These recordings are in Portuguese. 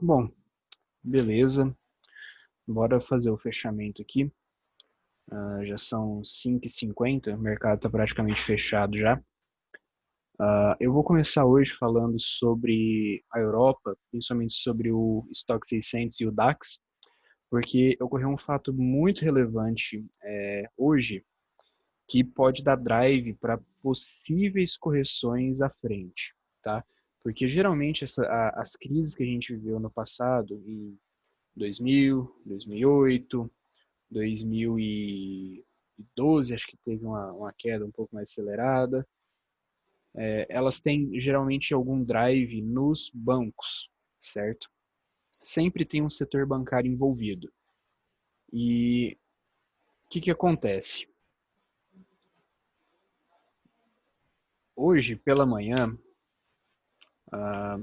Bom, beleza. Bora fazer o fechamento aqui. Já são 5h50, o mercado está praticamente fechado já. Eu vou começar hoje falando sobre a Europa, principalmente sobre o Stoxx 600 e o DAX, porque ocorreu um fato muito relevante hoje que pode dar drive para possíveis correções à frente, tá? Porque geralmente as crises que a gente viveu no passado, em 2000, 2008, 2012, acho que teve uma queda um pouco mais acelerada. Elas têm geralmente algum drive nos bancos, certo? Sempre tem um setor bancário envolvido. E o que acontece? Hoje, pela manhã, ah,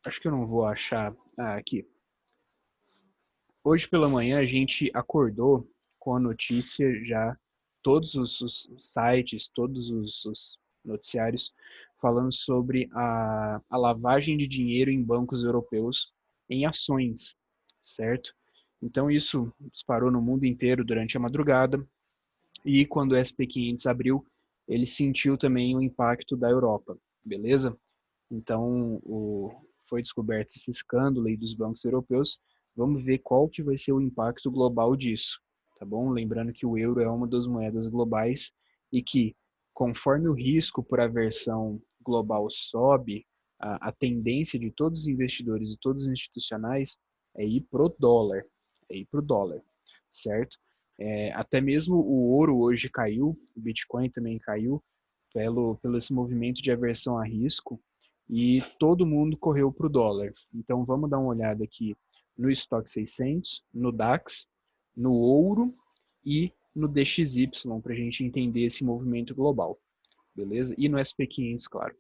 acho que eu não vou achar. Aqui. Hoje pela manhã a gente acordou com a notícia já, todos os sites, todos os noticiários falando sobre a lavagem de dinheiro em bancos europeus em ações, certo? Então isso disparou no mundo inteiro durante a madrugada e quando o SP500 abriu, ele sentiu também o impacto da Europa, beleza? Então, foi descoberto esse escândalo aí dos bancos europeus. Vamos ver qual que vai ser o impacto global disso, tá bom? Lembrando que o euro é uma das moedas globais e que, conforme o risco por aversão global sobe, a tendência de todos os investidores e todos os institucionais é ir pro dólar, certo? Até mesmo o ouro hoje caiu, o Bitcoin também caiu, pelo esse movimento de aversão a risco, e todo mundo correu para o dólar. Então vamos dar uma olhada aqui no Stoxx 600, no DAX, no ouro e no DXY para a gente entender esse movimento global, beleza? E no SP500, claro.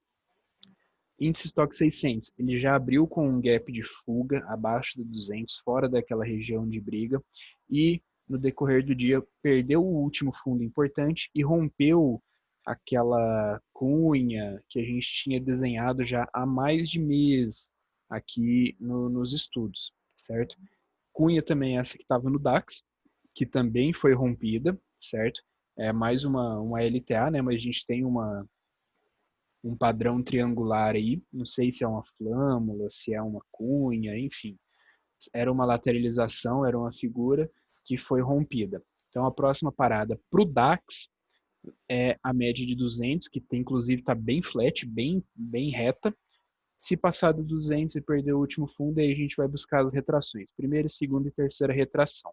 Índice Stoxx 600, ele já abriu com um gap de fuga abaixo de 200, fora daquela região de briga, e no decorrer do dia perdeu o último fundo importante e rompeu aquela cunha que a gente tinha desenhado já há mais de mês aqui nos estudos, certo? Cunha também essa que estava no DAX, que também foi rompida, certo? É mais uma LTA, né? Mas a gente tem um padrão triangular aí, não sei se é uma flâmula, se é uma cunha, enfim. Era uma lateralização, era uma figura que foi rompida. Então a próxima parada para o DAX é a média de 200, que tem, inclusive está bem flat, bem reta. Se passar do 200 e perder o último fundo, aí a gente vai buscar as retrações. Primeira, segunda e terceira retração.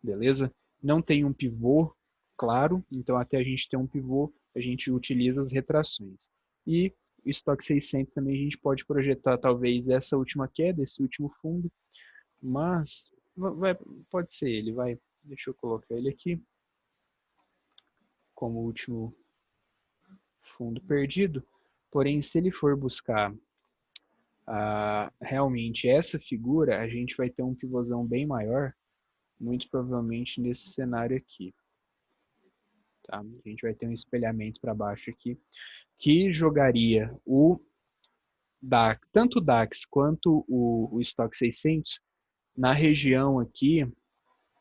Beleza? Não tem um pivô claro, então até a gente ter um pivô, a gente utiliza as retrações. E o estoque 600 também a gente pode projetar talvez essa última queda, esse último fundo, mas pode ser ele, vai. Deixa eu colocar ele aqui como último fundo perdido. Porém, se ele for buscar realmente essa figura, a gente vai ter um pivôzão bem maior, muito provavelmente nesse cenário aqui. Tá? A gente vai ter um espelhamento para baixo aqui, que jogaria o DAX, tanto o DAX quanto o Stock 600 na região aqui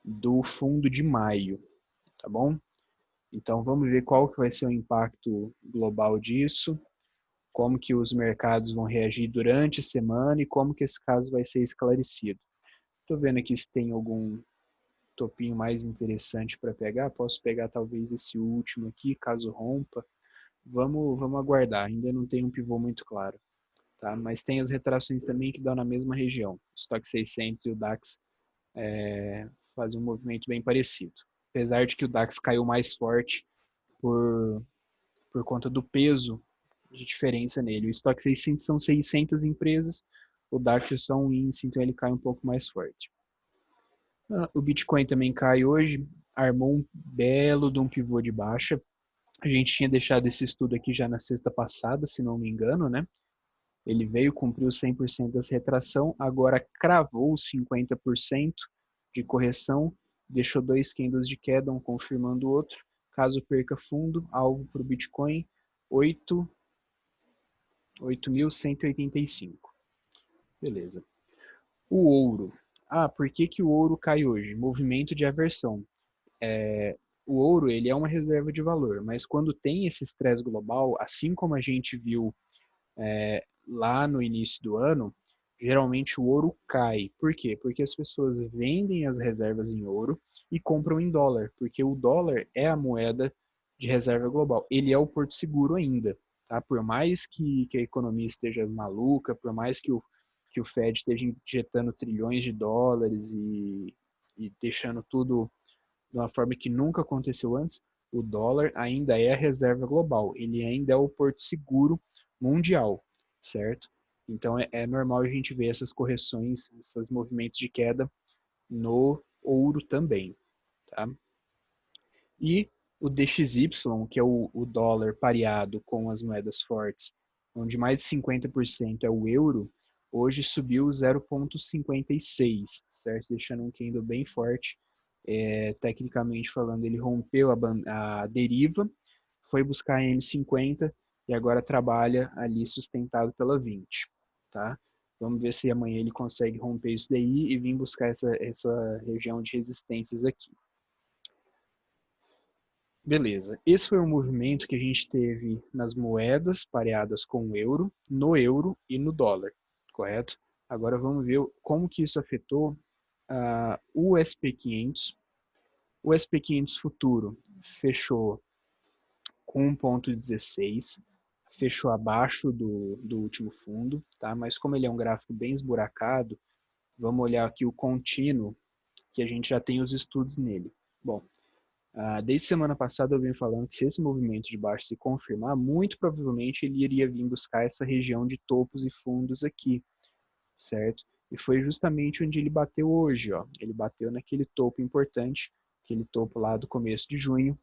do fundo de maio, tá bom? Então vamos ver qual que vai ser o impacto global disso, como que os mercados vão reagir durante a semana e como que esse caso vai ser esclarecido. Estou vendo aqui se tem algum topinho mais interessante para pegar. Posso pegar talvez esse último aqui, caso rompa. Vamos aguardar, ainda não tem um pivô muito claro. Tá? Mas tem as retrações também que dão na mesma região. O Stock 600 e o DAX fazem um movimento bem parecido. Apesar de que o DAX caiu mais forte por, por conta do peso de diferença nele. O Stock 600 são 600 empresas, o DAX é só um índice, então ele cai um pouco mais forte. O Bitcoin também cai hoje, armou um belo de um pivô de baixa. A gente tinha deixado esse estudo aqui já na sexta passada, se não me engano, né? Ele veio, cumpriu 100% dessa retração, agora cravou 50% de correção, deixou dois candles de queda, um confirmando o outro. Caso perca fundo, alvo para o Bitcoin, 8.185. Beleza. O ouro. Ah, por que que o ouro cai hoje? Movimento de aversão. O ouro, ele é uma reserva de valor, mas quando tem esse estresse global, assim como a gente viu lá no início do ano, geralmente o ouro cai. Por quê? Porque as pessoas vendem as reservas em ouro e compram em dólar, porque o dólar é a moeda de reserva global. Ele é o porto seguro ainda, tá? Por mais que a economia esteja maluca, por mais que o Fed esteja injetando trilhões de dólares e deixando tudo de uma forma que nunca aconteceu antes, o dólar ainda é a reserva global, ele ainda é o porto seguro mundial, certo? Então é normal a gente ver essas correções, esses movimentos de queda no ouro também, tá? E o DXY, que é o dólar pareado com as moedas fortes, onde mais de 50% é o euro, hoje subiu 0,56, certo? Deixando um candle bem forte. Tecnicamente falando, ele rompeu a deriva, foi buscar a M50 e agora trabalha ali sustentado pela 20, tá? Vamos ver se amanhã ele consegue romper isso daí e vir buscar essa região de resistências aqui. Beleza. Esse foi o movimento que a gente teve nas moedas pareadas com o euro e no dólar, correto? Agora vamos ver como que isso afetou o SP500. O SP500 futuro fechou com 1,16, fechou abaixo do último fundo, tá? Mas como ele é um gráfico bem esburacado, vamos olhar aqui o contínuo, que a gente já tem os estudos nele. Bom, desde semana passada eu venho falando que se esse movimento de baixo se confirmar, muito provavelmente ele iria vir buscar essa região de topos e fundos aqui, certo? E foi justamente onde ele bateu hoje, ó. Ele bateu naquele topo importante, aquele topo lá do começo de junho,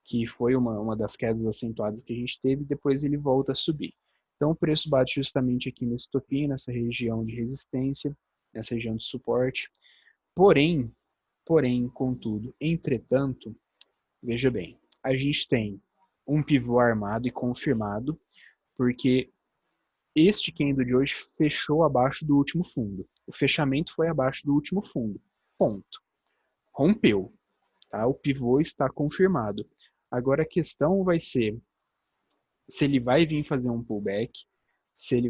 que foi uma das quedas acentuadas que a gente teve, e depois ele volta a subir. Então o preço bate justamente aqui nesse topinho, nessa região de resistência, nessa região de suporte. Porém, contudo, entretanto, veja bem, a gente tem um pivô armado e confirmado, porque este candle de hoje fechou abaixo do último fundo. O fechamento foi abaixo do último fundo. Ponto. Rompeu. Tá? O pivô está confirmado. Agora a questão vai ser se ele vai vir fazer um pullback, se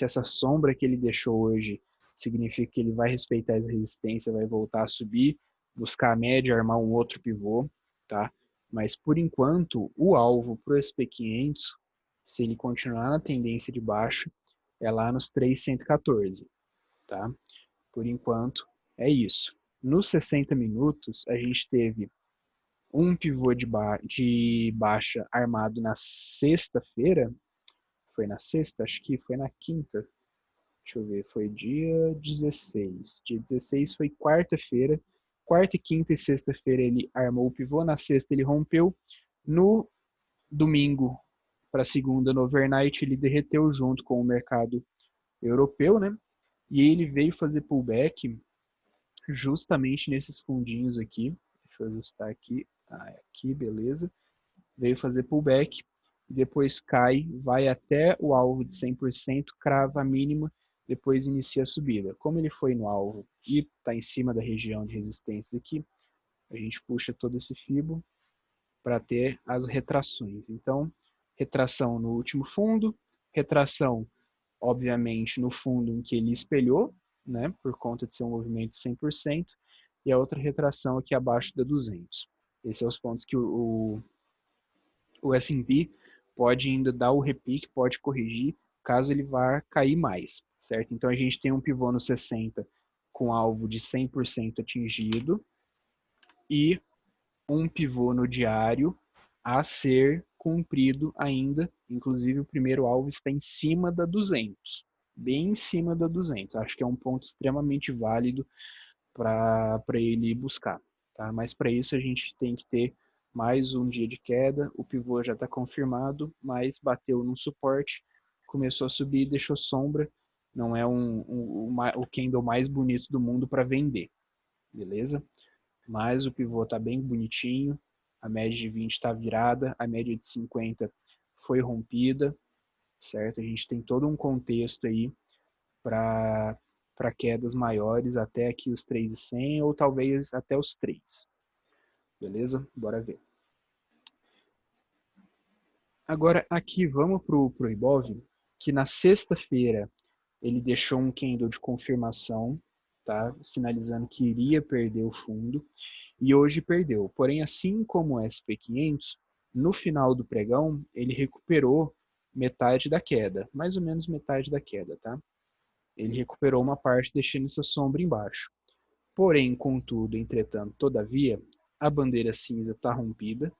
essa sombra que ele deixou hoje significa que ele vai respeitar essa resistência, vai voltar a subir, buscar a média, armar um outro pivô, tá? Mas por enquanto, o alvo para o SP500, se ele continuar na tendência de baixo, é lá nos 314, tá? Por enquanto, é isso. Nos 60 minutos, a gente teve um pivô de baixa armado na sexta-feira. Foi na sexta? Acho que foi na quinta. Deixa eu ver, foi dia 16. Dia 16 foi quarta-feira. Quarta, quinta e sexta-feira ele armou o pivô. Na sexta ele rompeu. No domingo para segunda, no overnight, ele derreteu junto com o mercado europeu, né? E ele veio fazer pullback justamente nesses fundinhos aqui. Deixa eu ajustar aqui. Aqui, beleza. Veio fazer pullback, depois cai, vai até o alvo de 100%, crava a mínima, depois inicia a subida. Como ele foi no alvo e está em cima da região de resistência aqui, a gente puxa todo esse fibo para ter as retrações. Então, retração no último fundo, retração, obviamente, no fundo em que ele espelhou, né, por conta de ser um movimento de 100%, e a outra retração aqui abaixo da 200. Esses são os pontos que o S&P pode ainda dar o repique, pode corrigir, caso ele vá cair mais, certo? Então a gente tem um pivô no 60 com alvo de 100% atingido e um pivô no diário a ser cumprido ainda, inclusive o primeiro alvo está em cima da 200, bem em cima da 200. Acho que é um ponto extremamente válido para ele buscar. Tá? Mas para isso a gente tem que ter mais um dia de queda, o pivô já está confirmado, mas bateu num suporte, começou a subir e deixou sombra, não é o candle mais bonito do mundo para vender, beleza? Mas o pivô está bem bonitinho, a média de 20 está virada, a média de 50 foi rompida, certo? A gente tem todo um contexto aí para quedas maiores até aqui os 3.100 ou talvez até os 3. Beleza? Bora ver. Agora aqui vamos para o Ibov, que na sexta-feira ele deixou um candle de confirmação, tá? Sinalizando que iria perder o fundo, e hoje perdeu. Porém, assim como o SP500, no final do pregão, ele recuperou metade da queda, mais ou menos metade da queda, tá? Ele recuperou uma parte deixando essa sombra embaixo. Porém, contudo, entretanto, todavia, a bandeira cinza está rompida,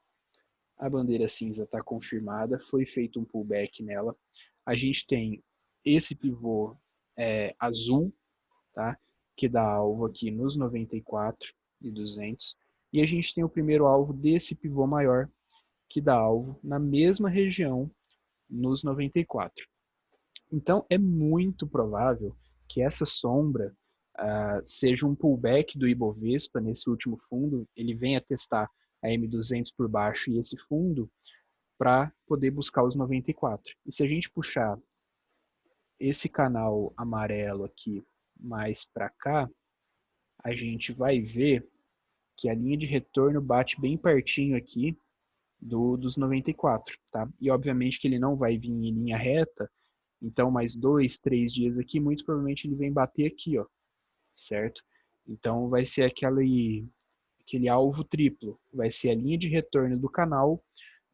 a bandeira cinza está confirmada, foi feito um pullback nela. A gente tem esse pivô azul, tá? Que dá alvo aqui nos 94.200. E a gente tem o primeiro alvo desse pivô maior, que dá alvo na mesma região, nos 94. Então, é muito provável que essa sombra seja um pullback do Ibovespa nesse último fundo. Ele venha testar a M200 por baixo e esse fundo para poder buscar os 94. E se a gente puxar esse canal amarelo aqui mais para cá, a gente vai ver que a linha de retorno bate bem pertinho aqui dos 94, tá? E obviamente que ele não vai vir em linha reta, então mais 2, 3 dias aqui, muito provavelmente ele vem bater aqui, ó, certo? Então vai ser aquele alvo triplo, vai ser a linha de retorno do canal,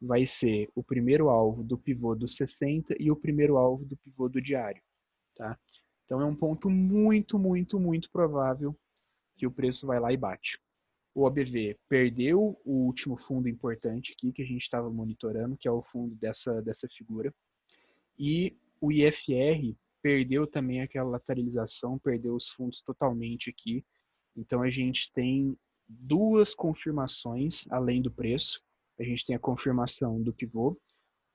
vai ser o primeiro alvo do pivô do 60 e o primeiro alvo do pivô do diário, tá? Então é um ponto muito, muito, muito provável que o preço vai lá e bate. O OBV perdeu o último fundo importante aqui que a gente estava monitorando, que é o fundo dessa figura. E o IFR perdeu também aquela lateralização, perdeu os fundos totalmente aqui. Então a gente tem duas confirmações além do preço. A gente tem a confirmação do pivô,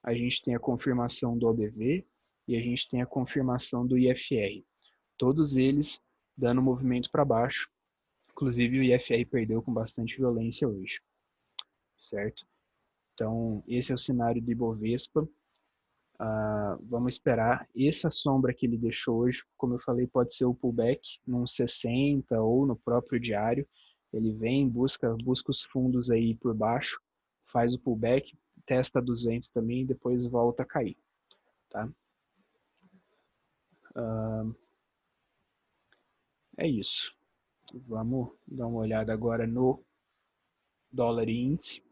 a gente tem a confirmação do OBV e a gente tem a confirmação do IFR. Todos eles dando movimento para baixo. Inclusive o IFR perdeu com bastante violência hoje, certo? Então esse é o cenário do Ibovespa. Vamos esperar. Essa sombra que ele deixou hoje, como eu falei, pode ser o pullback num 60 ou no próprio diário. Ele vem, busca os fundos aí por baixo, faz o pullback, testa 200 também e depois volta a cair, tá? É isso. Vamos dar uma olhada agora no dólar índice.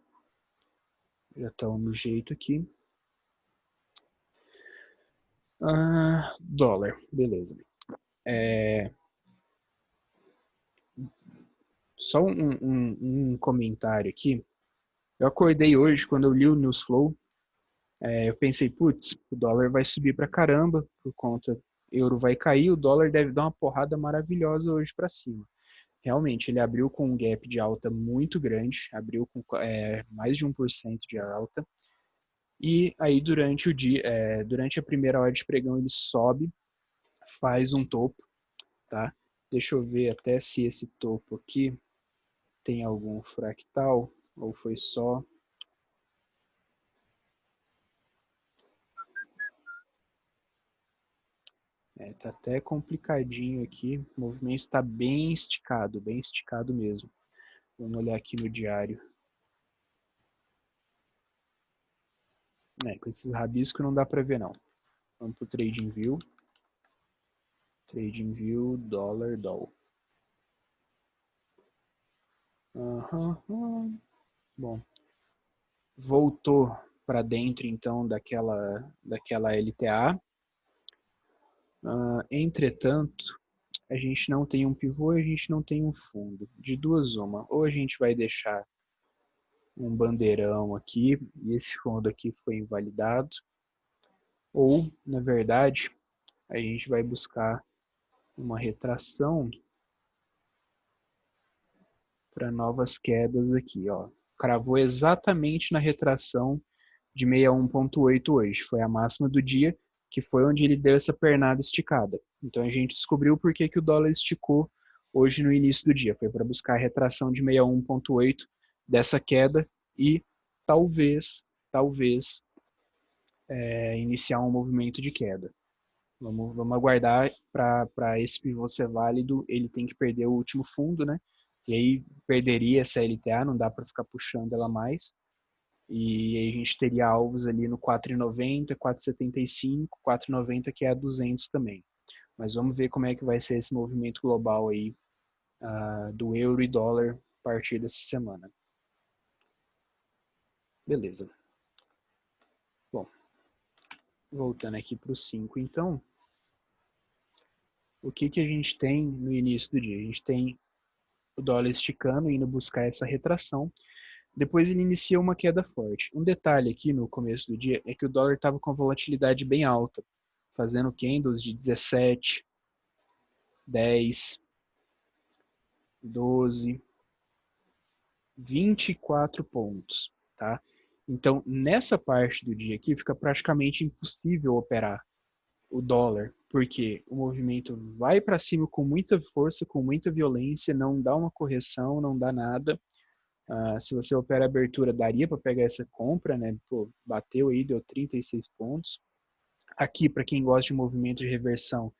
Já estão no jeito aqui. Dólar, beleza. Só um comentário aqui. Eu acordei hoje, quando eu li o Newsflow, eu pensei, putz, o dólar vai subir pra caramba, por conta, euro vai cair, o dólar deve dar uma porrada maravilhosa hoje para cima. Realmente, ele abriu com um gap de alta muito grande, abriu com mais de 1% de alta, e aí durante o dia, durante a primeira hora de pregão, ele sobe, faz um topo, tá? Deixa eu ver até se esse topo aqui tem algum fractal, ou foi só. Tá até complicadinho aqui, o movimento está bem esticado mesmo. Vamos olhar aqui no diário. Com esses rabiscos não dá para ver não. Vamos para o TradingView. TradingView, dólar, doll. Bom, voltou para dentro então daquela LTA. Entretanto, a gente não tem um pivô e a gente não tem um fundo. De duas uma, ou a gente vai deixar um bandeirão aqui e esse fundo aqui foi invalidado, ou, na verdade, a gente vai buscar uma retração para novas quedas aqui, ó. Cravou exatamente na retração de 61.8 hoje, foi a máxima do dia, que foi onde ele deu essa pernada esticada. Então a gente descobriu por que o dólar esticou hoje no início do dia, foi para buscar a retração de 61.8 dessa queda e talvez iniciar um movimento de queda. Vamos aguardar para esse pivô ser válido, ele tem que perder o último fundo, né? E aí perderia essa LTA, não dá para ficar puxando ela mais. E aí a gente teria alvos ali no 4,90, 4,75, 4,90 que é a 200 também. Mas vamos ver como é que vai ser esse movimento global aí do euro e dólar a partir dessa semana. Beleza. Bom, voltando aqui para o 5, então, o que a gente tem no início do dia? A gente tem o dólar esticando, indo buscar essa retração. Depois ele inicia uma queda forte. Um detalhe aqui no começo do dia é que o dólar estava com a volatilidade bem alta, fazendo candles de 17, 10, 12, 24 pontos, tá? Então, nessa parte do dia aqui, fica praticamente impossível operar o dólar, porque o movimento vai para cima com muita força, com muita violência, não dá uma correção, não dá nada. Se você opera a abertura, daria para pegar essa compra, né? Pô, bateu aí, deu 36 pontos. Aqui, para quem gosta de movimento de reversão,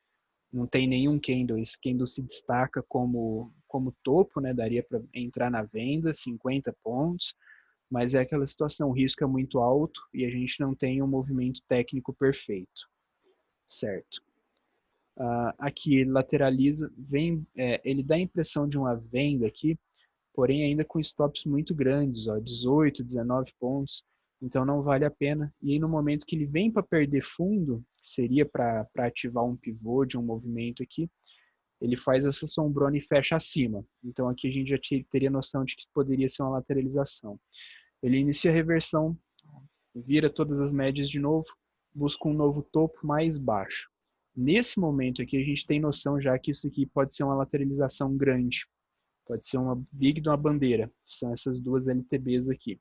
não tem nenhum candle. Esse candle se destaca como topo, né? Daria para entrar na venda, 50 pontos. Mas é aquela situação, o risco é muito alto e a gente não tem um movimento técnico perfeito, certo? Aqui ele lateraliza, ele dá a impressão de uma venda aqui, porém ainda com stops muito grandes, ó, 18, 19 pontos, então não vale a pena. E aí no momento que ele vem para perder fundo, que seria para ativar um pivô de um movimento aqui, ele faz essa sombrona e fecha acima. Então aqui a gente já teria noção de que poderia ser uma lateralização. Ele inicia a reversão, vira todas as médias de novo, busca um novo topo mais baixo. Nesse momento aqui a gente tem noção já que isso aqui pode ser uma lateralização grande, pode ser uma big de uma bandeira, que são essas duas LTBs aqui.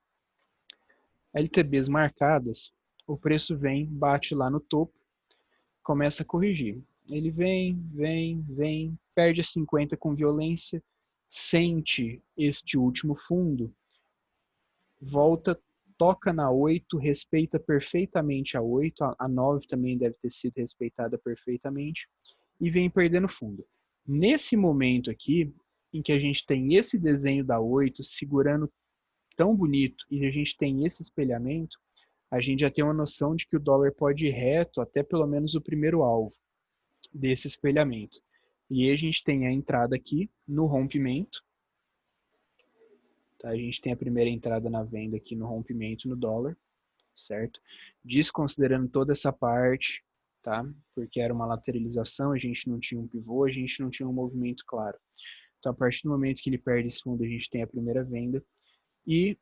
LTBs marcadas, o preço vem, bate lá no topo, começa a corrigir. Ele vem, perde a 50 com violência, sente este último fundo, volta, toca na 8, respeita perfeitamente a 8, a 9 também deve ter sido respeitada perfeitamente, e vem perdendo fundo. Nesse momento aqui, em que a gente tem esse desenho da 8 segurando tão bonito e a gente tem esse espelhamento, a gente já tem uma noção de que o dólar pode ir reto até pelo menos o primeiro alvo desse espelhamento. E aí a gente tem a entrada aqui no rompimento. Tá? A gente tem a primeira entrada na venda aqui no rompimento no dólar, certo? Desconsiderando toda essa parte, tá? Porque era uma lateralização, a gente não tinha um pivô, a gente não tinha um movimento claro. Então, a partir do momento que ele perde esse fundo, a gente tem a primeira venda. E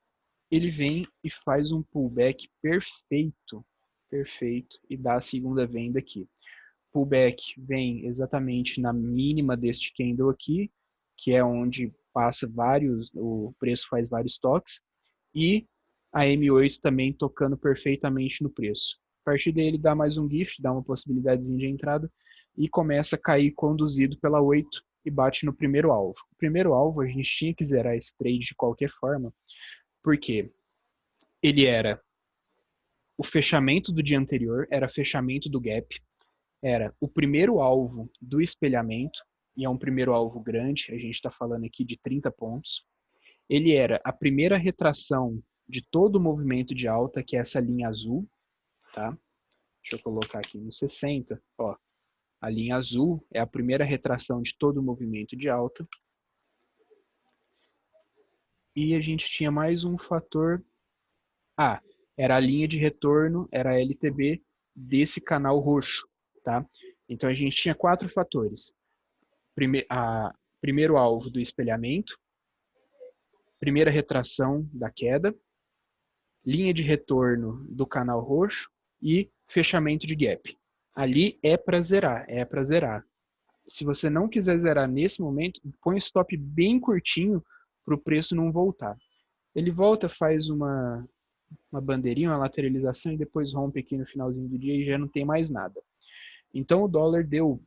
ele vem e faz um pullback perfeito, e dá a segunda venda aqui. Pullback vem exatamente na mínima deste candle aqui, que é onde passa o preço faz vários toques, e a M8 também tocando perfeitamente no preço. A partir dele dá mais um gift, dá uma possibilidadezinha de entrada, e começa a cair conduzido pela 8 e bate no primeiro alvo. O primeiro alvo a gente tinha que zerar esse trade de qualquer forma, porque ele era o fechamento do dia anterior, era fechamento do gap, era o primeiro alvo do espelhamento, e é um primeiro alvo grande, a gente está falando aqui de 30 pontos. Ele era a primeira retração de todo o movimento de alta, que é essa linha azul, tá? Deixa eu colocar aqui no 60, ó. A linha azul é a primeira retração de todo o movimento de alta. E a gente tinha mais um fator. Era a linha de retorno, era a LTB desse canal roxo, tá? Então a gente tinha 4 fatores. Primeiro alvo do espelhamento, primeira retração da queda, linha de retorno do canal roxo e fechamento de gap. Ali é para zerar, Se você não quiser zerar nesse momento, põe o stop bem curtinho para o preço não voltar. Ele volta, faz uma bandeirinha, uma lateralização e depois rompe aqui no finalzinho do dia e já não tem mais nada. Então o dólar deu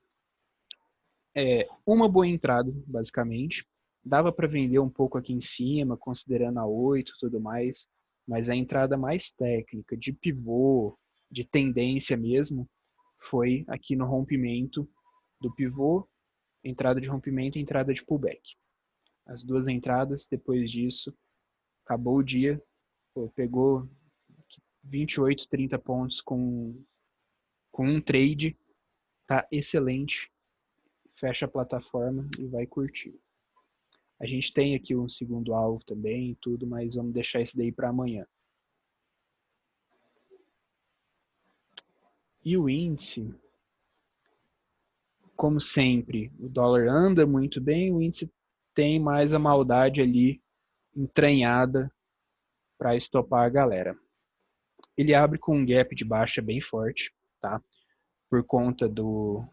uma boa entrada, basicamente. Dava para vender um pouco aqui em cima, considerando a 8 e tudo mais, mas a entrada mais técnica, de pivô, de tendência mesmo, foi aqui no rompimento do pivô, entrada de rompimento e entrada de pullback. As duas entradas, depois disso, acabou o dia, pegou 28, 30 pontos com um trade, tá excelente, fecha a plataforma e vai curtir. A gente tem aqui um segundo alvo também e tudo, mas vamos deixar isso daí para amanhã. E o índice, como sempre, o dólar anda muito bem, o índice tem mais a maldade ali entranhada para estopar a galera. Ele abre com um gap de baixa bem forte, tá? Por conta do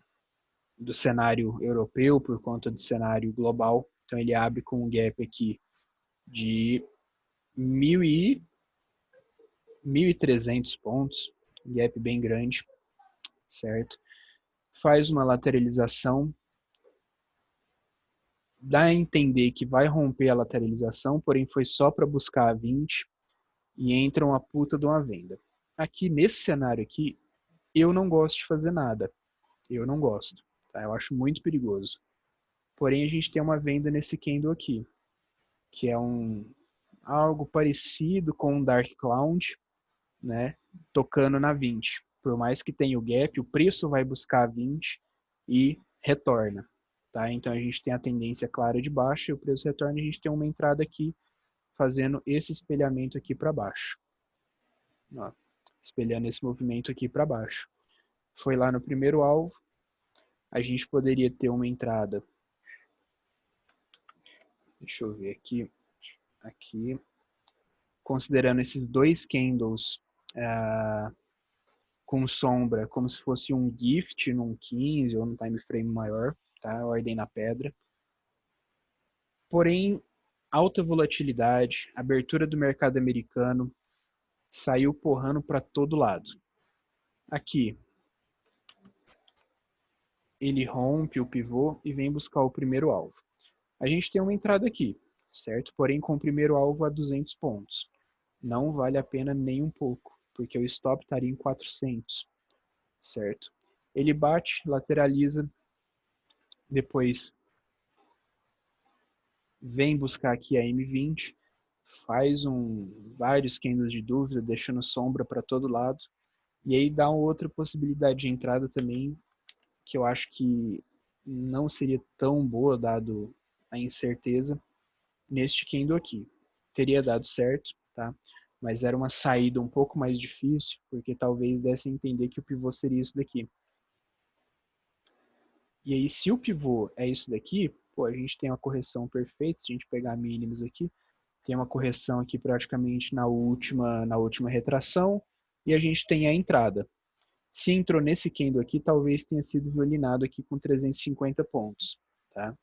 cenário europeu, por conta do cenário global. Então ele abre com um gap aqui de 1.300 pontos, gap bem grande, certo? Faz uma lateralização, dá a entender que vai romper a lateralização, porém foi só para buscar a 20 e entra uma puta de uma venda. Aqui nesse cenário aqui, eu não gosto de fazer nada. Eu não gosto, tá? Eu acho muito perigoso. Porém, a gente tem uma venda nesse candle aqui, que é algo parecido com um Dark Cloud, né? Tocando na 20. Por mais que tenha o gap, o preço vai buscar a 20 e retorna. Tá? Então a gente tem a tendência clara de baixa e o preço retorna e a gente tem uma entrada aqui fazendo esse espelhamento aqui para baixo. Ó, espelhando esse movimento aqui para baixo. Foi lá no primeiro alvo, a gente poderia ter uma entrada. Deixa eu ver aqui, considerando esses dois candles com sombra, como se fosse um gift num 15 ou num time frame maior, tá? Ordem na pedra. Porém, alta volatilidade, abertura do mercado americano, saiu porrando para todo lado. Aqui, ele rompe o pivô e vem buscar o primeiro alvo. A gente tem uma entrada aqui, certo? Porém, com o primeiro alvo a 200 pontos. Não vale a pena nem um pouco, porque o stop estaria em 400, certo? Ele bate, lateraliza, depois vem buscar aqui a M20, faz vários candles de dúvida, deixando sombra para todo lado, e aí dá uma outra possibilidade de entrada também, que eu acho que não seria tão boa, dado a incerteza, neste candle aqui. Teria dado certo, tá? Mas era uma saída um pouco mais difícil, porque talvez desse a entender que o pivô seria isso daqui. E aí, se o pivô é isso daqui, pô, a gente tem uma correção perfeita, se a gente pegar mínimos aqui, tem uma correção aqui praticamente na última retração, e a gente tem a entrada. Se entrou nesse candle aqui, talvez tenha sido violinado aqui com 350 pontos, tá?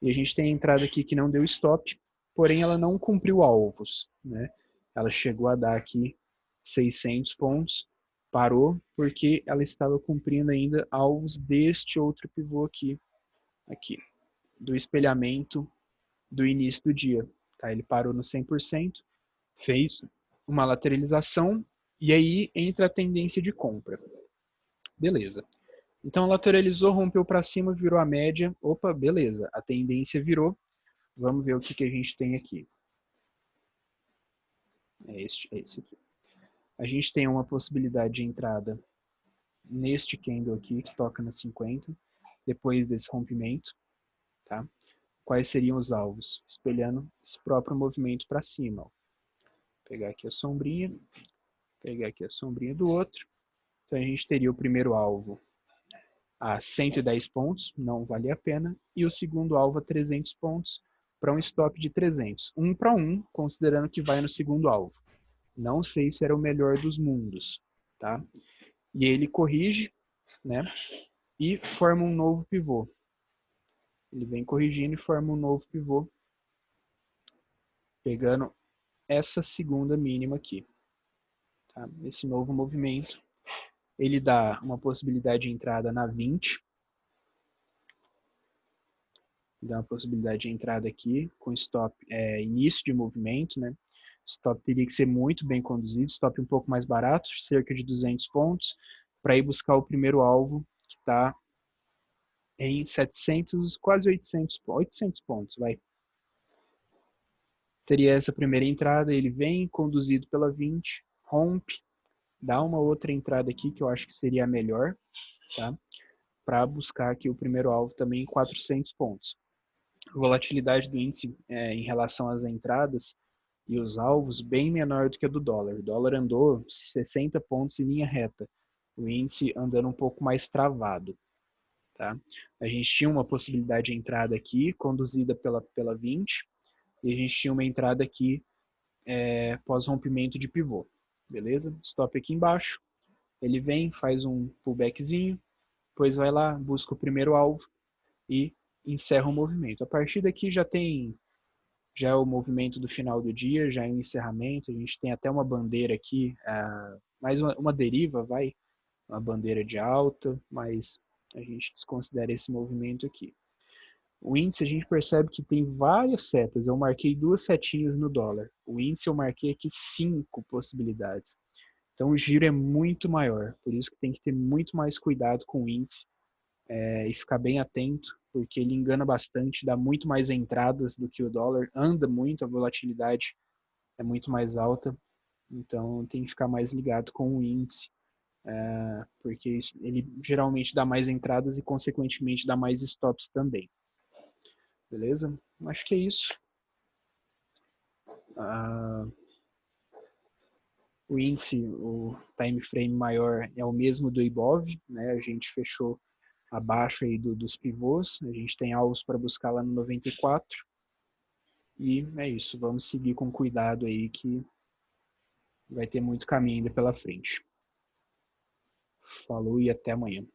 E a gente tem a entrada aqui que não deu stop, porém ela não cumpriu alvos, né? Ela chegou a dar aqui 600 pontos, parou porque ela estava cumprindo ainda alvos deste outro pivô aqui, do espelhamento do início do dia. Tá? Ele parou no 100%, fez uma lateralização e aí entra a tendência de compra. Beleza. Então lateralizou, rompeu para cima, virou a média. Opa, beleza. A tendência virou. Vamos ver o que a gente tem aqui. É esse aqui. A gente tem uma possibilidade de entrada neste candle aqui, que toca na 50, depois desse rompimento. Tá? Quais seriam os alvos? Espelhando esse próprio movimento para cima. Ó. Pegar aqui a sombrinha, pegar aqui a sombrinha do outro. Então a gente teria o primeiro alvo a 110 pontos, não vale a pena, e o segundo alvo a 300 pontos, para um stop de 300. 1 para 1, considerando que vai no segundo alvo. Não sei se era o melhor dos mundos, tá? E ele corrige, né? E forma um novo pivô. Ele vem corrigindo e forma um novo pivô, pegando essa segunda mínima aqui. Tá? Esse novo movimento, ele dá uma possibilidade de entrada na 20, dá uma possibilidade de entrada aqui com stop início de movimento, né? Stop teria que ser muito bem conduzido, stop um pouco mais barato, cerca de 200 pontos, para ir buscar o primeiro alvo, que está em 700, quase 800 pontos, vai. Teria essa primeira entrada, ele vem conduzido pela 20, rompe, dá uma outra entrada aqui que eu acho que seria a melhor, tá? Para buscar aqui o primeiro alvo também em 400 pontos. A volatilidade do índice em relação às entradas e os alvos bem menor do que a do dólar. O dólar andou 60 pontos em linha reta, o índice andando um pouco mais travado. Tá? A gente tinha uma possibilidade de entrada aqui, conduzida pela 20, e a gente tinha uma entrada aqui pós-rompimento de pivô. Beleza? Stop aqui embaixo, ele vem, faz um pullbackzinho, depois vai lá, busca o primeiro alvo e encerra o movimento. A partir daqui já é o movimento do final do dia, já é um encerramento, a gente tem até uma bandeira aqui, mais uma deriva, uma bandeira de alta, mas a gente desconsidera esse movimento aqui. O índice a gente percebe que tem várias setas, eu marquei 2 setinhas no dólar. O índice eu marquei aqui 5 possibilidades. Então o giro é muito maior, por isso que tem que ter muito mais cuidado com o índice e ficar bem atento, porque ele engana bastante, dá muito mais entradas do que o dólar, anda muito, a volatilidade é muito mais alta, então tem que ficar mais ligado com o índice, porque ele geralmente dá mais entradas e, consequentemente, dá mais stops também. Beleza? Acho que é isso. O índice, o time frame maior é o mesmo do Ibov, né? A gente fechou abaixo aí dos pivôs, a gente tem alvos para buscar lá no 94, e é isso, vamos seguir com cuidado aí que vai ter muito caminho ainda pela frente. Falou e até amanhã.